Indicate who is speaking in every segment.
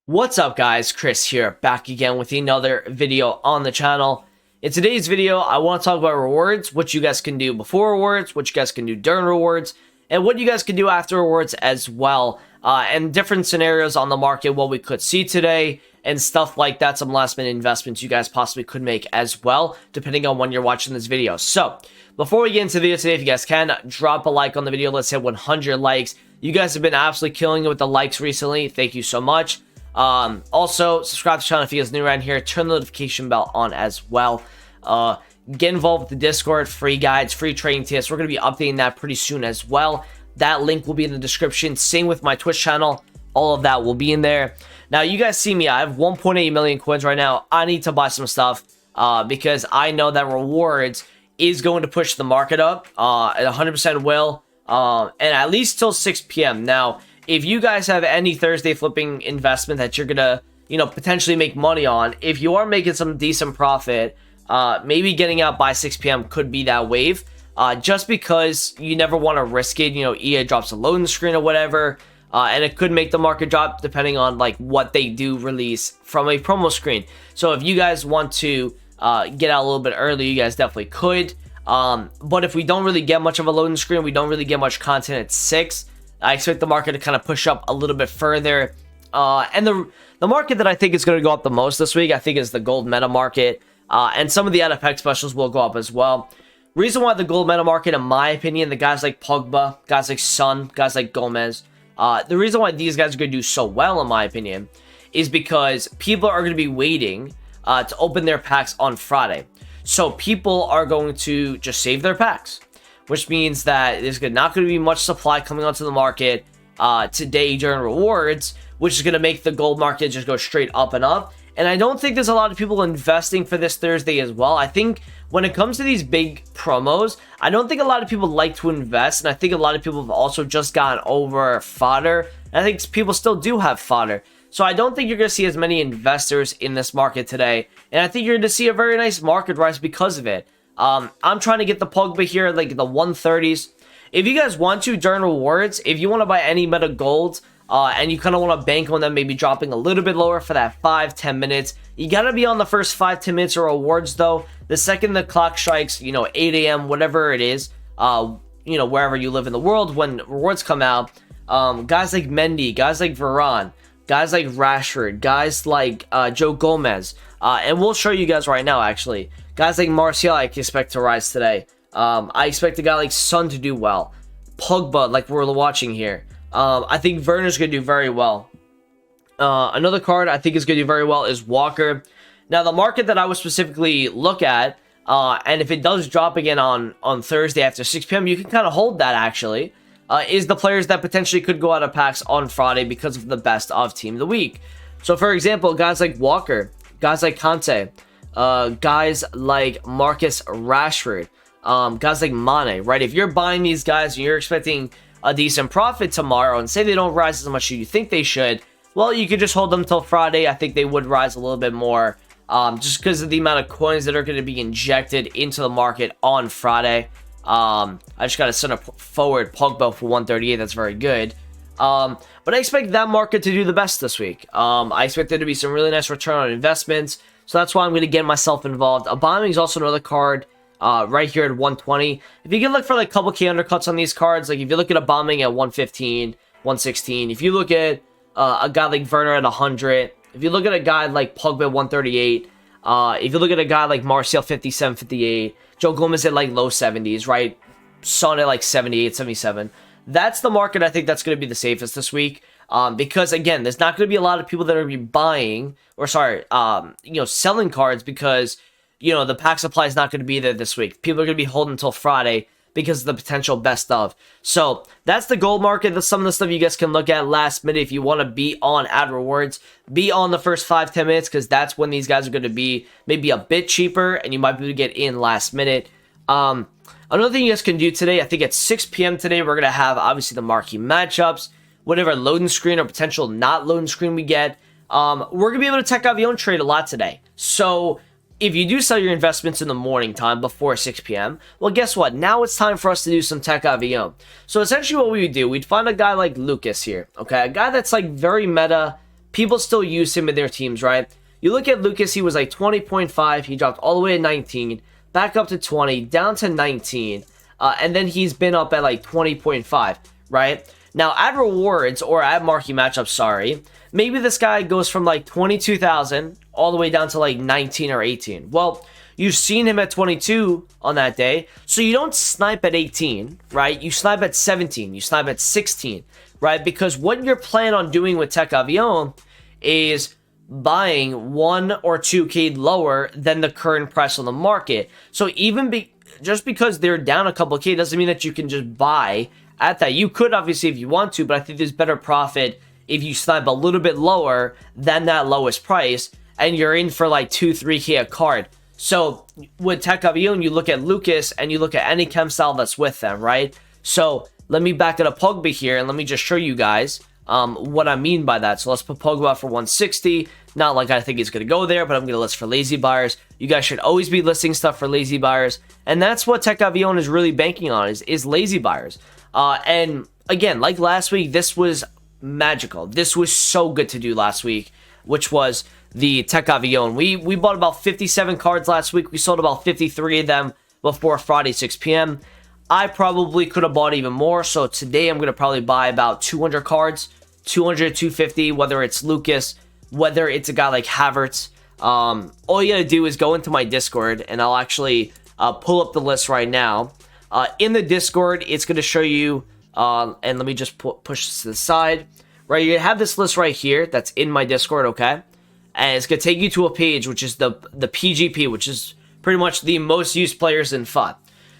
Speaker 1: What's up guys, Chris here, back again with another video on the channel. In today's video, I want to talk about rewards, what you guys can do before rewards, what you guys can do during rewards, and what you guys can do after rewards as well, and different scenarios on the market, what we could see today, and stuff like that, some last minute investments you guys possibly could make as well, depending on when you're watching this video. So, before we get into the video today, if you guys can, drop a like on the video. Let's hit 100 likes. You guys have been absolutely killing it with the likes recently. Thank you so much. Also, subscribe to the channel if you guys are new around here. Turn the notification bell on as well. Get involved with the Discord, free guides, free trading tips. We're going to be updating that pretty soon as well. That link will be in the description. Same with my Twitch channel. All of that will be in there. Now, you guys see me. I have 1.8 million coins right now. I need to buy some stuff because I know that rewards is going to push the market up. It 100% will. And at least till 6 p.m. Now, if you guys have any Thursday flipping investment that you're gonna, potentially make money on, if you are making some decent profit, maybe getting out by 6 p.m. could be that wave. Just because you never want to risk it. EA drops a loading screen or whatever, and it could make the market drop depending on like what they do release from a promo screen. So if you guys want to get out a little bit early, you guys definitely could. But if we don't really get much of a loading screen, we don't really get much content at 6. I expect the market to kind of push up a little bit further. And the market that I think is going to go up the most this week, I think, is the gold meta market. And some of the out-of-pack specials will go up as well. Reason why the gold meta market, in my opinion, the guys like Pogba, guys like Son, guys like Gomez, the reason why these guys are going to do so well, in my opinion, is because people are going to be waiting to open their packs on Friday. So people are going to just save their packs, which means that there's not going to be much supply coming onto the market today during rewards, which is going to make the gold market just go straight up and up. And I don't think there's a lot of people investing for this Thursday as well. I think when it comes to these big promos, I don't think a lot of people like to invest, and I think a lot of people have also just gotten over fodder. And I think people still do have fodder. So I don't think you're going to see as many investors in this market today, and I think you're going to see a very nice market rise because of it. I'm trying to get the Pogba here, like the 130s. If you guys want to, during rewards, if you want to buy any meta gold, and you kind of want to bank on them maybe dropping a little bit lower for that 5-10 minutes, you got to be on the first 5-10 minutes of rewards, though. The second the clock strikes, 8 a.m., whatever it is, wherever you live in the world, when rewards come out, guys like Mendy, guys like Varane, guys like Rashford, guys like Joe Gomez, and we'll show you guys right now, actually. Guys like Martial, I expect to rise today. I expect a guy like Son to do well. Pogba, like we're watching here. I think Werner's going to do very well. Another card I think is going to do very well is Walker. Now, the market that I would specifically look at, and if it does drop again on Thursday after 6 p.m., you can kind of hold that, actually, is the players that potentially could go out of packs on Friday because of the best of team of the week. So, for example, guys like Walker, guys like Kante, guys like Marcus Rashford, guys like Mane, right? If you're buying these guys and you're expecting a decent profit tomorrow, and say they don't rise as much as you think they should, well, you could just hold them till Friday. I think they would rise a little bit more, just because of the amount of coins that are going to be injected into the market on Friday. I just got to send a forward Pogba for 138. That's very good. But I expect that market to do the best this week. I expect there to be some really nice return on investments. So that's why I'm going to get myself involved. Aubameyang is also another card right here at 120. If you can look for like a couple K undercuts on these cards, like if you look at Aubameyang at 115, 116, if you look at a guy like Werner at 100, if you look at a guy like Pogba at 138, if you look at a guy like Martial 57, 58, Joe Gomez at like low 70s, right? Son at like 78, 77. That's the market I think that's going to be the safest this week. Because again, there's not going to be a lot of people that are going to be buying, or sorry, selling cards because, the pack supply is not going to be there this week. People are going to be holding until Friday because of the potential best of. So that's the gold market. That's some of the stuff you guys can look at last minute if you want to be on ad rewards. Be on the first 5-10 minutes because that's when these guys are going to be maybe a bit cheaper and you might be able to get in last minute. Another thing you guys can do today, I think at 6 p.m. today, we're going to have obviously the marquee matchups, whatever loading screen or potential not loading screen we get. We're going to be able to tech Avion trade a lot today. So if you do sell your investments in the morning time before 6 p.m., well, guess what? Now it's time for us to do some tech Avion. So essentially what we would do, we'd find a guy like Lucas here, okay? A guy that's like very meta, people still use him in their teams, right? You look at Lucas, he was like 20.5. He dropped all the way to 19, back up to 20, down to 19. And then he's been up at like 20.5, right? Now, at rewards, or at marquee matchups, sorry, maybe this guy goes from like 22,000 all the way down to like 19 or 18. Well, you've seen him at 22 on that day, so you don't snipe at 18, right? You snipe at 17, you snipe at 16, right? Because what you're planning on doing with Tech Avion is buying 1 or 2K lower than the current price on the market. So even just because they're down a couple K doesn't mean that you can just buy at that. You could obviously if you want to, but I think there's better profit if you snipe a little bit lower than that lowest price and you're in for like 2-3K a card. So with Tech Avion, you look at Lucas and you look at any chem style that's with them, right? So let me back it up Pogba here and let me just show you guys what I mean by that. So let's put Pogba for 160. Not like I think he's going to go there, but I'm going to list for lazy buyers. You guys should always be listing stuff for lazy buyers. And that's what Tech Avion is really banking on is lazy buyers. And again, like last week, this was magical. This was so good to do last week, which was the Tech Avion. We bought about 57 cards last week. We sold about 53 of them before Friday, 6 p.m. I probably could have bought even more. So today I'm going to probably buy about 200 cards, 200, 250, whether it's Lucas, whether it's a guy like Havertz. All you got to do is go into my Discord and I'll actually pull up the list right now. In the Discord, it's going to show you, and let me just push this to the side, right? You're going to have this list right here that's in my Discord, okay? And it's going to take you to a page, which is the PGP, which is pretty much the most used players in FUT.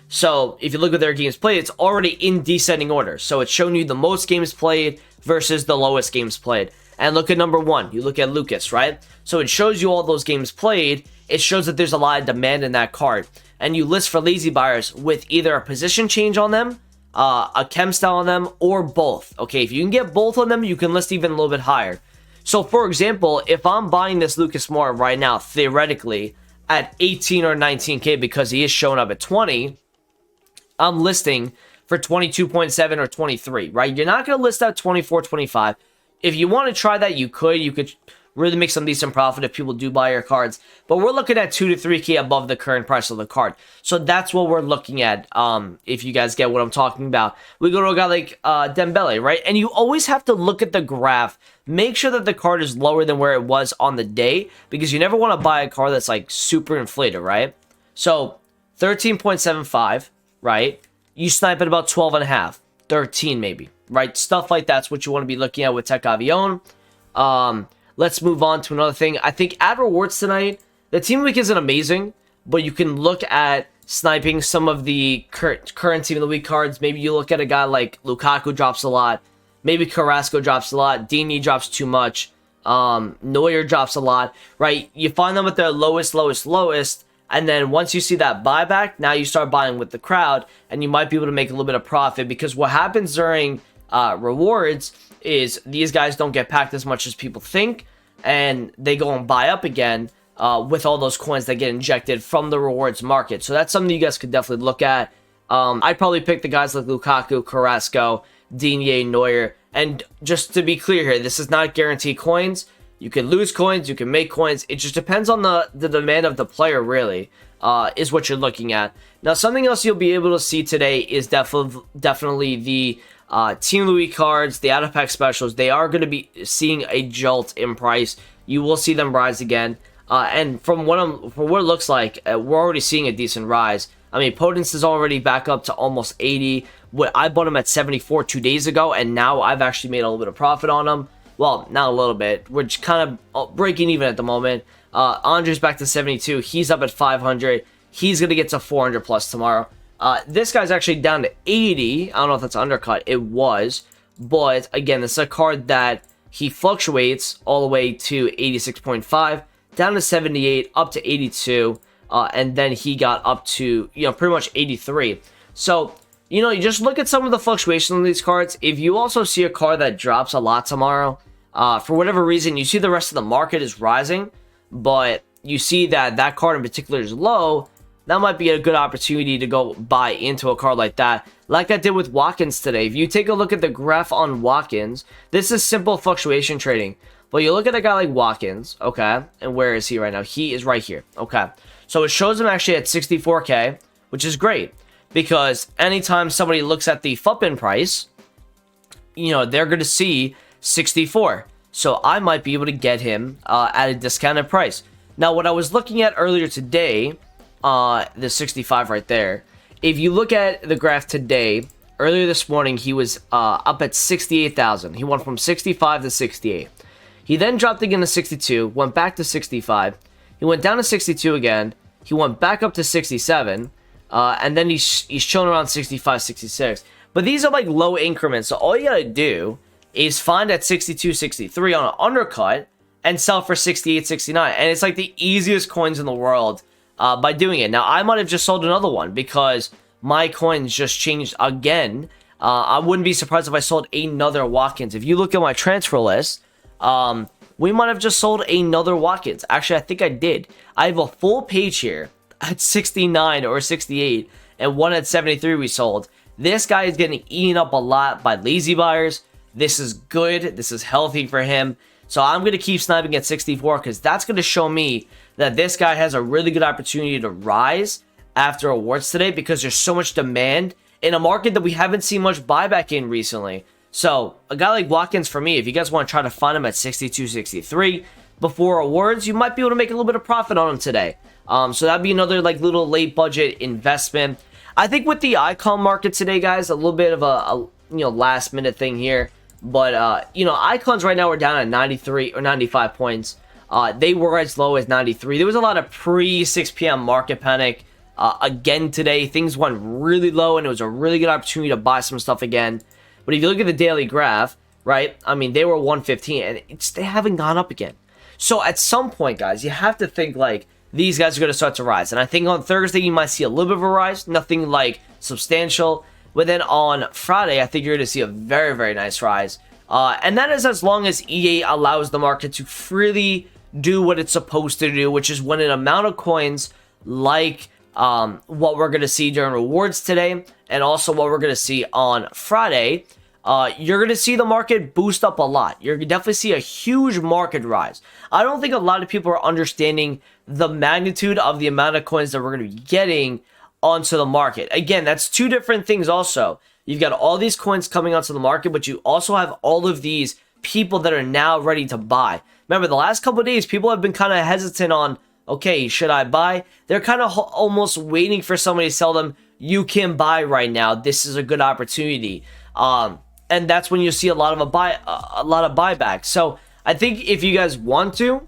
Speaker 1: So if you look at their games played, it's already in descending order. So it's showing you the most games played versus the lowest games played. And look at number 1. You look at Lucas, right? So it shows you all those games played. It shows that there's a lot of demand in that card. And you list for lazy buyers with either a position change on them, a chem style on them, or both. Okay, if you can get both on them, you can list even a little bit higher. So for example, if I'm buying this Lucas Moura right now, theoretically, at 18 or 19K because he is showing up at 20, I'm listing for 22.7 or 23, right? You're not going to list at 24, 25. If you want to try that, you could really make some decent profit if people do buy your cards. But we're looking at 2 to 3K above the current price of the card. So that's what we're looking at, if you guys get what I'm talking about. We go to a guy like Dembele, right? And you always have to look at the graph. Make sure that the card is lower than where it was on the day, because you never want to buy a card that's like super inflated, right? So 13.75, right? You snipe at about 12.5, 13 maybe, right? Stuff like that's what you want to be looking at with Tech Avion. Let's move on to another thing. I think at rewards tonight, the team week isn't amazing, but you can look at sniping some of the current team of the week cards. Maybe you look at a guy like Lukaku drops a lot. Maybe Carrasco drops a lot. Dini drops too much. Neuer drops a lot, right? You find them at their lowest, and then once you see that buyback, now you start buying with the crowd, and you might be able to make a little bit of profit, because what happens during rewards is these guys don't get packed as much as people think, and they go and buy up again with all those coins that get injected from the rewards market. So that's something you guys could definitely look at. I'd probably pick the guys like Lukaku, Carrasco, Digne, Neuer, and just to be clear here, this is not guaranteed coins. You can lose coins, you can make coins. It just depends on the demand of the player, really, is what you're looking at. Now, something else you'll be able to see today is definitely the Team Louis cards, the out-of-pack specials. They are going to be seeing a jolt in price. You will see them rise again. And from what it looks like, we're already seeing a decent rise. I mean, Potence is already back up to almost 80. I bought him at 74 2 days ago, and now I've actually made a little bit of profit on him. Well, not a little bit. We're just kind of breaking even at the moment. Andre's back to 72. He's up at 500. He's going to get to 400 plus tomorrow. This guy's actually down to 80. I don't know if that's undercut. It was. But, again, this is a card that he fluctuates all the way to 86.5, down to 78, up to 82, and then he got up to, pretty much 83. So, you just look at some of the fluctuations on these cards. If you also see a card that drops a lot tomorrow, for whatever reason, you see the rest of the market is rising, but you see that card in particular is low, that might be a good opportunity to go buy into a card like that, like I did with Watkins today. If you take a look at the graph on Watkins, this is simple fluctuation trading. But you look at a guy like Watkins, okay, and where is he right now? He is right here, okay. So it shows him actually at 64K, which is great, because anytime somebody looks at the FUPIN price, you know, they're going to see 64. So I might be able to get him at a discounted price. Now, what I was looking at earlier today, the 65 right there, if you look at the graph today, earlier this morning, he was up at 68,000. He went from 65 to 68. He then dropped again to 62, went back to 65. He went down to 62 again. He went back up to 67. And then he's chilling around 65, 66. But these are like low increments. So all you got to do is find at 62, 63 on an undercut and sell for 68, 69. And it's like the easiest coins in the world by doing it. Now, I might have just sold another one because my coins just changed again. I wouldn't be surprised if I sold another Watkins. If you look at my transfer list, we might have just sold another Watkins. Actually, I think I did. I have a full page here at 69 or 68 and one at 73 we sold. This guy is getting eaten up a lot by lazy buyers. This is good. This is healthy for him. So I'm going to keep sniping at 64 because that's going to show me that this guy has a really good opportunity to rise after awards today because there's so much demand in a market that we haven't seen much buyback in recently. So a guy like Watkins, for me, if you guys want to try to find him at 62, 63 before awards, you might be able to make a little bit of profit on him today. So that'd be another like little late budget investment. I think with the icon market today, guys, a little bit of a last minute thing here. But, icons right now are down at 93 or 95 points. They were as low as 93. There was a lot of pre-6 p.m. market panic. Again today, things went really low, and it was a really good opportunity to buy some stuff again. But if you look at the daily graph, right, I mean, they were 115, and they haven't gone up again. So at some point, guys, you have to think, like, these guys are going to start to rise. And I think on Thursday, you might see a little bit of a rise, nothing, like, substantial. But then on Friday, I think you're going to see a very, very nice rise. And that is as long as EA allows the market to freely do what it's supposed to do, which is when an amount of coins like what we're going to see during rewards today and also what we're going to see on Friday, you're going to see the market boost up a lot. You're going to definitely see a huge market rise. I don't think a lot of people are understanding the magnitude of the amount of coins that we're going to be getting onto the market. Again, that's two different things also. You've got all these coins coming onto the market, but you also have all of these people that are now ready to buy. Remember, the last couple of days, people have been kind of hesitant on, okay, should I buy? They're kind of almost waiting for somebody to tell them, you can buy right now. This is a good opportunity. And that's when you see a lot of buyback. So I think if you guys want to,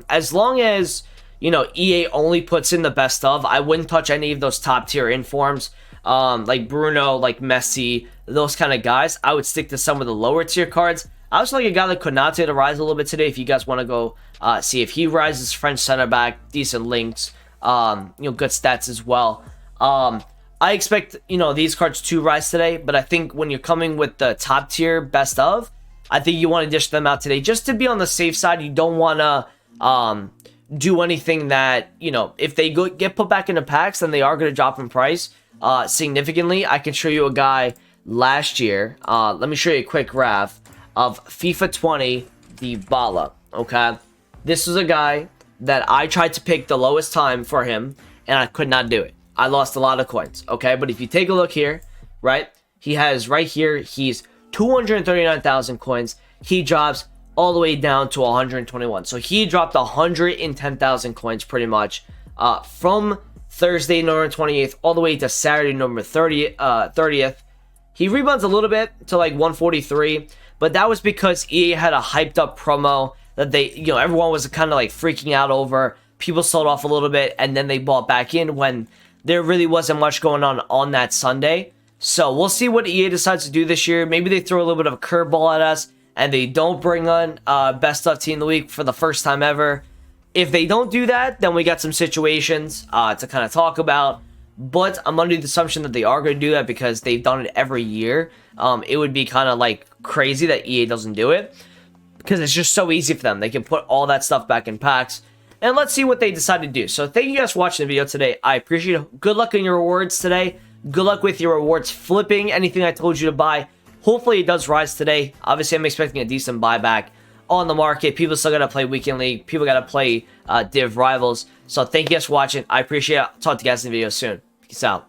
Speaker 1: as long as EA only puts in the best of, I wouldn't touch any of those top tier informs, like Bruno, like Messi, those kind of guys. I would stick to some of the lower tier cards. I also like a guy like Konate to rise a little bit today. If you guys want to go see if he rises, French center back, decent links, good stats as well. I expect these cards to rise today, but I think when you're coming with the top tier best of, I think you want to dish them out today just to be on the safe side. You don't want to do anything that, if they get put back into packs, then they are going to drop in price significantly. I can show you a guy last year. Let me show you a quick graph of FIFA 20 Dybala, okay? This was a guy that I tried to pick the lowest time for him, and I could not do it. I lost a lot of coins, okay? But if you take a look here, right? He has right here, he's 239,000 coins. He drops all the way down to 121. So he dropped 110,000 coins pretty much from Thursday, November 28th, all the way to Saturday, November 30th. He rebounds a little bit to like 143, but that was because EA had a hyped up promo that they, everyone was kind of like freaking out over. People sold off a little bit, and then they bought back in when there really wasn't much going on that Sunday. So we'll see what EA decides to do this year. Maybe they throw a little bit of a curveball at us, and they don't bring on best of team of the week for the first time ever. If they don't do that, then we got some situations to kind of talk about. But I'm under the assumption that they are going to do that because they've done it every year. It would be kind of like crazy that EA doesn't do it because it's just so easy for them. They can put all that stuff back in packs. And let's see what they decide to do. So thank you guys for watching the video today. I appreciate it. Good luck in your rewards today. Good luck with your rewards flipping anything I told you to buy. Hopefully it does rise today. Obviously, I'm expecting a decent buyback. on the market. People still got to play Weekend League. People got to play Div Rivals. So thank you guys for watching. I appreciate it. I'll talk to you guys in the video soon. Peace out.